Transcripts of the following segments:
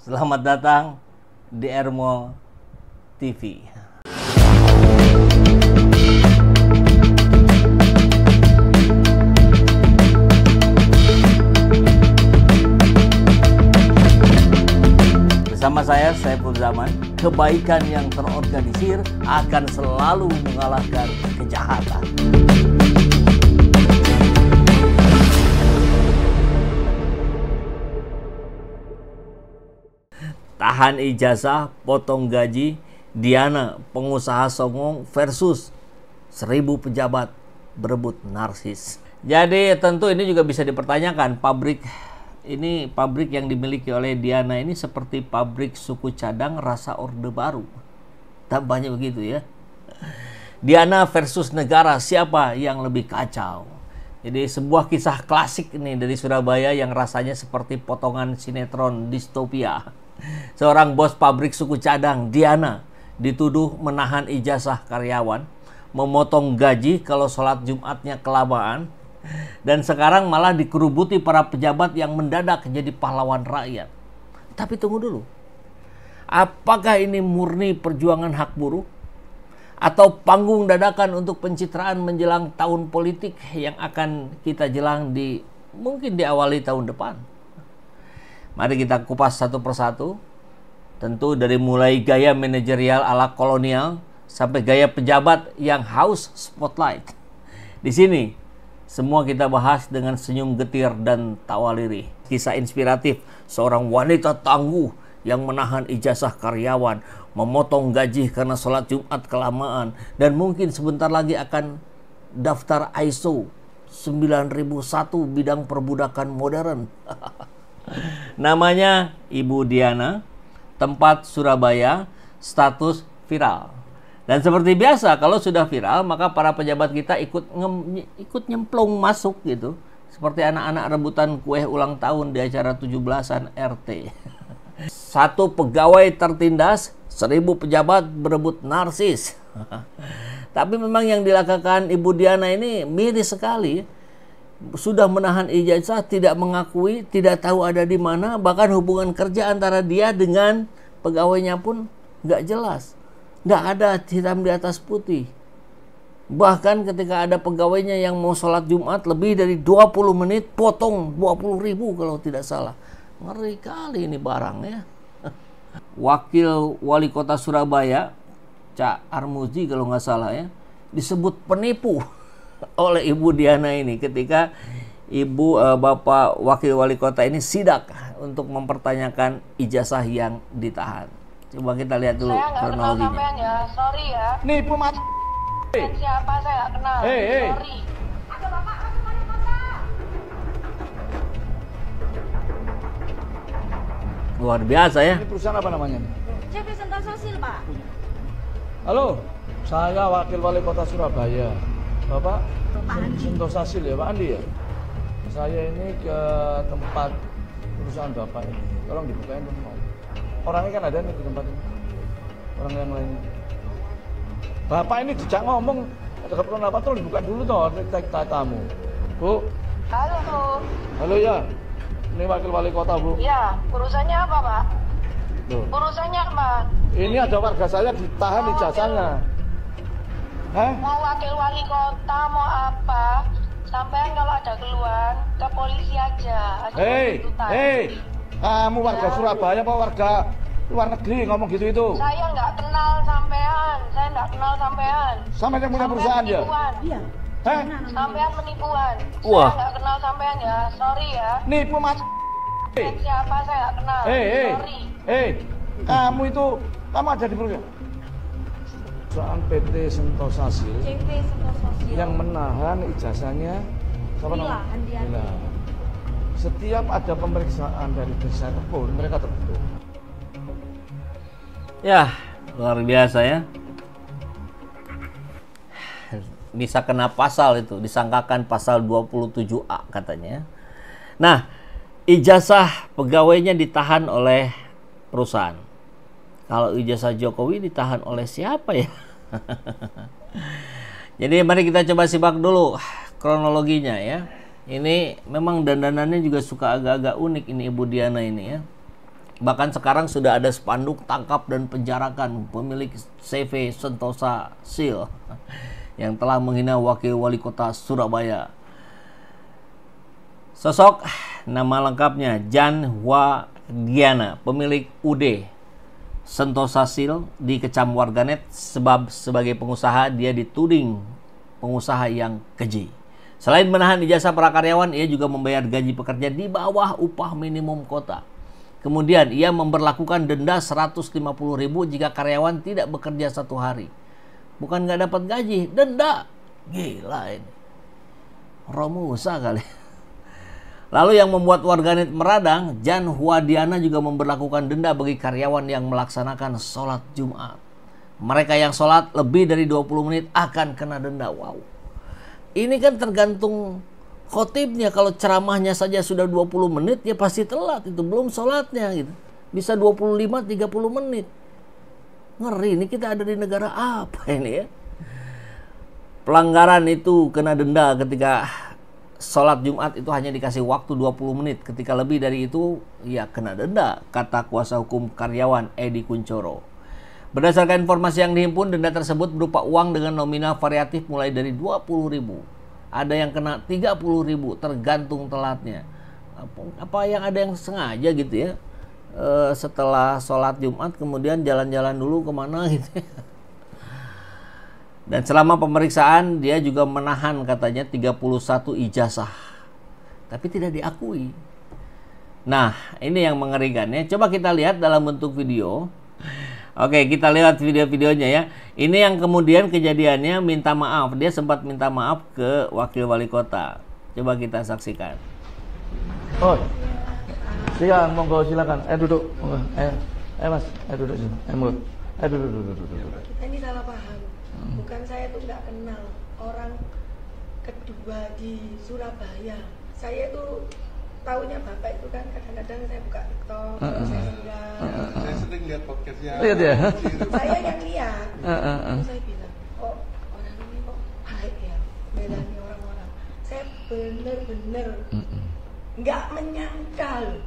Selamat datang di Ermo TV. Bersama saya, Saiful Zaman, kebaikan yang terorganisir akan selalu mengalahkan kejahatan. Tahan ijazah, potong gaji, Diana, pengusaha songong versus 1000 pejabat berebut narsis. Jadi tentu ini juga bisa dipertanyakan, pabrik yang dimiliki oleh Diana ini seperti pabrik suku cadang rasa Orde Baru. Tampaknya begitu ya. Diana versus negara, siapa yang lebih kacau? Jadi sebuah kisah klasik ini dari Surabaya yang rasanya seperti potongan sinetron distopia. Seorang bos pabrik suku cadang, Diana, dituduh menahan ijazah karyawan, memotong gaji kalau sholat Jumatnya kelamaan, dan sekarang malah dikerubuti para pejabat yang mendadak jadi pahlawan rakyat. Tapi tunggu dulu, apakah ini murni perjuangan hak buruh? Atau panggung dadakan untuk pencitraan menjelang tahun politik yang akan kita jelang mungkin diawali tahun depan? Mari kita kupas satu persatu. Tentu dari mulai gaya manajerial ala kolonial sampai gaya pejabat yang haus spotlight. Di sini semua kita bahas dengan senyum getir dan tawa lirih. Kisah inspiratif seorang wanita tangguh yang menahan ijazah karyawan, memotong gaji karena sholat Jumat kelamaan, dan mungkin sebentar lagi akan daftar ISO 9001 bidang perbudakan modern. Namanya Ibu Diana, tempat Surabaya, status viral. Dan seperti biasa kalau sudah viral maka para pejabat kita ikut nyemplung masuk gitu. Seperti anak-anak rebutan kue ulang tahun di acara 17-an RT. Satu pegawai tertindas, 1000 pejabat berebut narsis. Tapi memang yang dilakukan Ibu Diana ini miris sekali. Sudah menahan ijazah, tidak mengakui, tidak tahu ada di mana, bahkan hubungan kerja antara dia dengan pegawainya pun nggak jelas, nggak ada hitam di atas putih. Bahkan ketika ada pegawainya yang mau sholat Jumat lebih dari 20 menit, potong 20.000 kalau tidak salah. Ngeri kali ini barangnya. Wakil Wali Kota Surabaya, Cak Armuji kalau nggak salah ya, disebut penipu oleh Ibu Diana ini ketika Bapak Wakil Wali Kota ini sidak untuk mempertanyakan ijazah yang ditahan. Coba kita lihat dulu kronologinya. Saya nggak kenal sampean ya, sorry ya. Nipu mas. Siapa saya nggak kenal, sorry. Ada Bapak Wakil Wali Kota. Luar biasa ya. Ini perusahaan apa namanya? CV Sentosasil, Pak. Halo, saya Wakil Wali Kota Surabaya. Bapak Sentosasil ya, Pak Andi ya? Saya ini ke tempat perusahaan Bapak ini. Tolong dibukain dong. Orangnya kan ada nih di tempat ini. Orang yang lainnya. Bapak ini dijak ngomong, ada keperluan apa, tolong dibuka dulu toh, kita tamu. Bu. Halo. Halo ya. Ini Wakil Wali Kota, Bu. Ya, urusannya apa, Pak? Loh. Urusannya apa? Ini ada warga saya ditahan ijazahnya. Hah? Mau wakil wali kota, mau apa? Sampean kalau ada keluhan ke polisi aja. Hei, kamu warga Surabaya apa warga luar negeri ngomong gitu itu? Saya nggak kenal sampean, Sampean yang punya perusahaan ya? Iya. Heh? Sampean penipuan. Wah. Saya nggak kenal sampean ya, sorry ya. Nipu mas. Siapa saya nggak kenal, sorry. Kamu ada di perusahaan? Perusahaan PT Sentosasil yang menahan ijazahnya Bila. Setiap ada pemeriksaan dari desa pun mereka tertutup. Ya, luar biasa ya. Bisa kena pasal itu, disangkakan pasal 27A katanya. Nah, ijazah pegawainya ditahan oleh perusahaan. Kalau ijazah Jokowi ditahan oleh siapa ya? Jadi mari kita coba simak dulu kronologinya ya. Ini memang dandanannya juga suka agak-agak unik ini Ibu Diana ini ya. Bahkan sekarang sudah ada spanduk tangkap dan penjarakan pemilik CV Sentosa Sil yang telah menghina wakil wali kota Surabaya. Sosok nama lengkapnya Jan Wadiana, pemilik UD Sentosa Sil, dikecam warganet sebab sebagai pengusaha dia dituding pengusaha yang keji. Selain menahan ijazah para karyawan, ia juga membayar gaji pekerja di bawah upah minimum kota. Kemudian ia memberlakukan denda 150.000 jika karyawan tidak bekerja 1 hari. Bukan nggak dapat gaji, denda. Gila ini. Romusa kali. Lalu yang membuat warganet meradang, Jan Wadiana juga memberlakukan denda bagi karyawan yang melaksanakan sholat Jumat. Mereka yang sholat lebih dari 20 menit akan kena denda. Wow. Ini kan tergantung khotibnya. Kalau ceramahnya saja sudah 20 menit, ya pasti telat. Itu belum sholatnya gitu. Bisa 25-30 menit. Ngeri, ini kita ada di negara apa ini ya? Pelanggaran itu kena denda ketika sholat Jumat itu hanya dikasih waktu 20 menit. Ketika lebih dari itu, ya kena denda, kata kuasa hukum karyawan Edi Kuncoro. Berdasarkan informasi yang dihimpun, denda tersebut berupa uang dengan nominal variatif mulai dari 20.000. Ada yang kena 30.000, tergantung telatnya. Apa yang ada yang sengaja gitu ya. Setelah sholat Jumat kemudian jalan-jalan dulu kemana gitu ya. Dan selama pemeriksaan dia juga menahan katanya 31 ijazah. Tapi tidak diakui. Nah, ini yang mengerikannya. Coba kita lihat dalam bentuk video. Oke, kita lihat video-videonya ya. Ini yang kemudian kejadiannya minta maaf. Dia sempat minta maaf ke wakil wali kota. Coba kita saksikan. Oh, silakan, monggo silakan. Duduk. Monggo. Mas, duduk sini. Monggo. Duduk. Kita ini salah paham. Bukan saya tuh nggak kenal orang kedua di Surabaya. Saya tuh taunya Bapak itu kan kadang-kadang saya buka TikTok, saya singgah. Saya sering lihat podcastnya. Lihat ya. Saya yang lihat. Terus saya bilang, kok orang ini kok baik ya, belani orang-orang. Saya bener-bener nggak menyangka loh.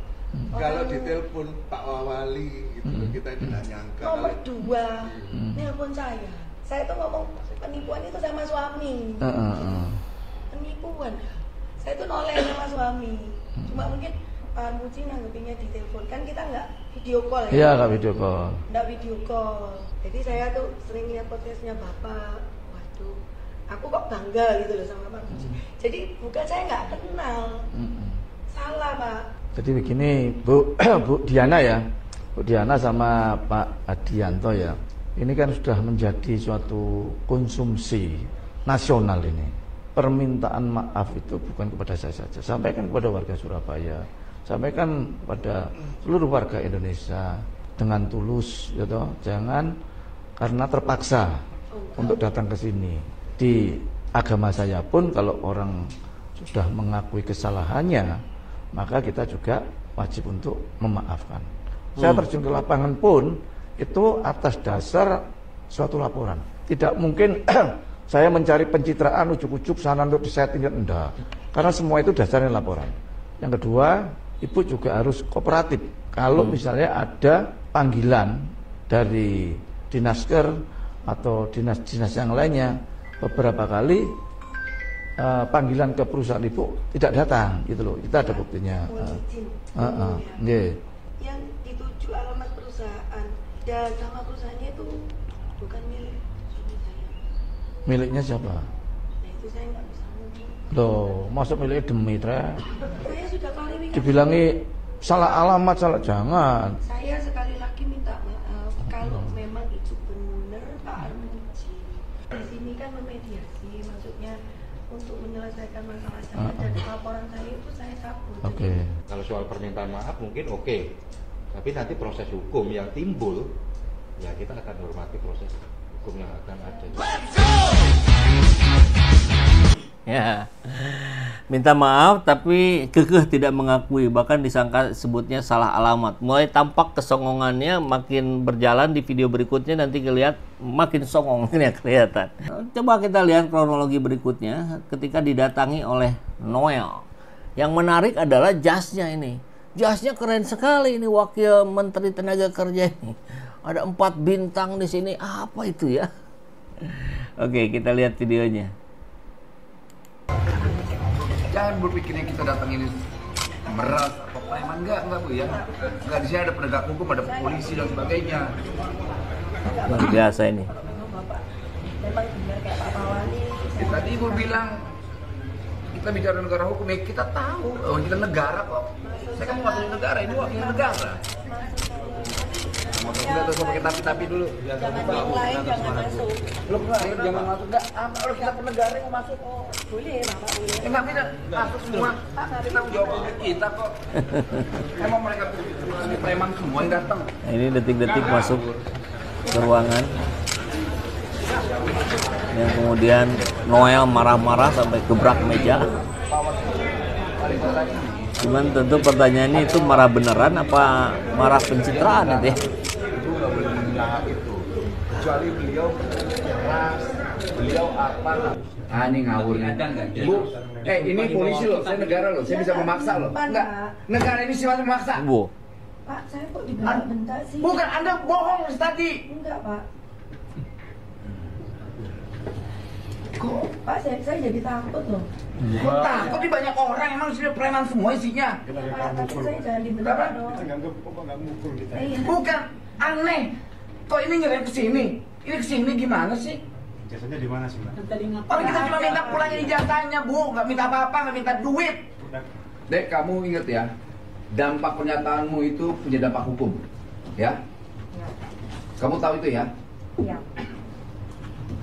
Kalau ditelepon Pak Wali gitu, kita tidak nyangka. Nomor 2 nelpon saya. Saya tuh ngomong penipuan itu sama suami. Penipuan. Saya tuh noleh sama suami. Cuma mungkin Pak Muci nanggepinnya di telepon. Kan kita nggak video call ya? Iya, nggak video call. Nggak video call. Jadi saya tuh sering lihat podcastnya Bapak. Waduh, aku kok bangga gitu loh sama Pak Muci. Jadi bukan saya nggak kenal. Salah Pak. Jadi begini Bu Diana ya. Bu Diana sama Pak Adianto ya. Ini kan sudah menjadi suatu konsumsi nasional ini. Permintaan maaf itu bukan kepada saya saja, sampaikan kepada warga Surabaya, sampaikan kepada seluruh warga Indonesia dengan tulus, ya toh, jangan karena terpaksa untuk datang ke sini. Di agama saya pun kalau orang sudah mengakui kesalahannya, maka kita juga wajib untuk memaafkan. Saya terjun ke lapangan pun itu atas dasar suatu laporan. Tidak mungkin saya mencari pencitraan ujuk-ujuk sana untuk disetting, enggak. Karena semua itu dasarnya laporan. Yang kedua, Ibu juga harus kooperatif. Kalau misalnya ada panggilan dari Dinasker atau dinas-dinas yang lainnya, beberapa kali panggilan ke perusahaan Ibu tidak datang, gitu loh. Kita ada buktinya. Yang dituju alamat perusahaan dan sama perusahaannya itu bukan milik suami saya. Miliknya siapa? Nah itu saya nggak bisa ngomong. Loh, masuk miliknya Demitra? Saya sudah klarifikasi. Dibilangi salah alamat, salah, jangan. Saya sekali lagi minta maaf kalau memang itu benar Pak Armuji. Di sini kan memediasi, maksudnya untuk menyelesaikan masalah saya dan laporan saya itu saya cabut. Oke. Kalau soal permintaan maaf mungkin oke. Tapi nanti proses hukum yang timbul, ya kita akan hormati proses hukum yang akan ada. Ya, minta maaf tapi kekeh tidak mengakui, bahkan disangka sebutnya salah alamat. Mulai tampak kesongongannya makin berjalan. Di video berikutnya nanti lihat makin songong ini kelihatan. Coba kita lihat kronologi berikutnya ketika didatangi oleh Noel. Yang menarik adalah jasnya ini. Jasnya keren sekali ini Wakil Menteri Tenaga Kerja ini. Ada 4 bintang di sini. Apa itu ya? Oke, kita lihat videonya. Jangan berpikirnya kita datang ini meras atau preman, enggak Bu ya. Enggak, di sini ada penegak hukum, ada polisi dan sebagainya. Luar biasa ini. Memang benar kayak Pak Wali. Tadi Ibu bilang kita bicara negara hukum, ya kita tahu, oh kita negara kok. Saya kan wakil negara, ini wakil negara. Motor kita terus pakai tapi dulu. Jangan yang lain jangan masuk. Belum jangan masuk, enggak. Kalau kita penegara yang masuk, Oh, boleh Bapak boleh. enggak bisa masuk semua. Kita jawab kita kok. Emang mereka preman semua yang datang. Nah, ini detik-detik masuk ke ruangan. Yang kemudian Noel marah-marah sampai gebrak meja. Cuman tentu pertanyaannya itu marah beneran apa marah pencitraan itu ya? Itu nggak boleh menilai itu. Kecuali beliau keras, beliau apa? Ah ini ngawur nih. Bu, ini polisi loh, saya negara loh, saya bisa memaksa loh. Enggak, negara ini sifatnya memaksa. Bu, Pak, saya kok dibentak-bentak sih? Bukan, Anda bohong tadi. Enggak, Pak. Kok, Pak, saya jadi takut loh. Kok takut nih banyak orang, emang sini preman semua isinya. Pak, tapi saya jangan dibentak dong. Iya. Bukan, aneh. Kok ini nyerang ke sini? Ini ke sini gimana sih? Jasanya di mana sih, Mbak? Orang kita cuma minta pulangin ijazahnya, Bu. Nggak minta apa-apa, nggak minta duit. Dek, kamu ingat ya, dampak pernyataanmu itu punya dampak hukum, ya? Kamu tahu itu ya? Iya.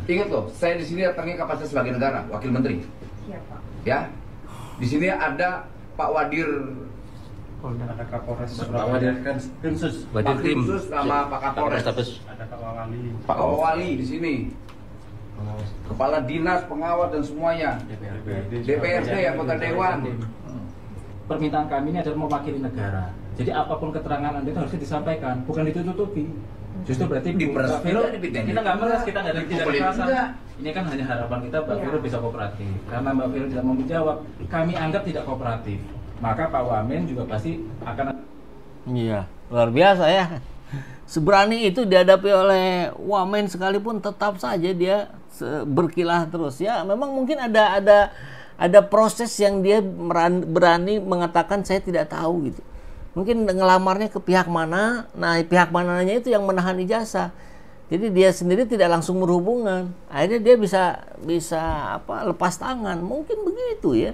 Ingat loh, saya di sini datangnya kapasitas sebagai negara, wakil menteri, Iya, Pak. ya? Di sini ada Pak Wadir, Ada Kapolres Pak Wadir kan Krimsus, Pak Krimsus sama Pak Kapolres, ada Pak Wali, Pak Wali di sini, Kepala Dinas, pengawas dan semuanya, DPRD, anggota Dewan. Permintaan kami ini adalah mewakili negara. Jadi apapun keterangan Anda itu harus disampaikan, bukan ditutupi. Justru berarti Diperas, Mbak Vero, dipidana. kita nggak meres, kita nggak ada tidak Dipukulin. kekerasan. Enggak. Ini kan hanya harapan kita Mbak Iya. Vero bisa kooperatif. Karena Mbak Vero tidak mau menjawab, kami anggap tidak kooperatif. Maka Pak Wamen juga pasti akan. iya, luar biasa ya. Seberani itu dihadapi oleh Wamen sekalipun tetap saja dia berkilah terus ya. Memang mungkin ada proses yang dia berani mengatakan saya tidak tahu gitu. Mungkin ngelamarnya ke pihak mana, nah pihak mananya itu yang menahan ijazah. Jadi dia sendiri tidak langsung berhubungan. Akhirnya dia bisa lepas tangan. Mungkin begitu ya.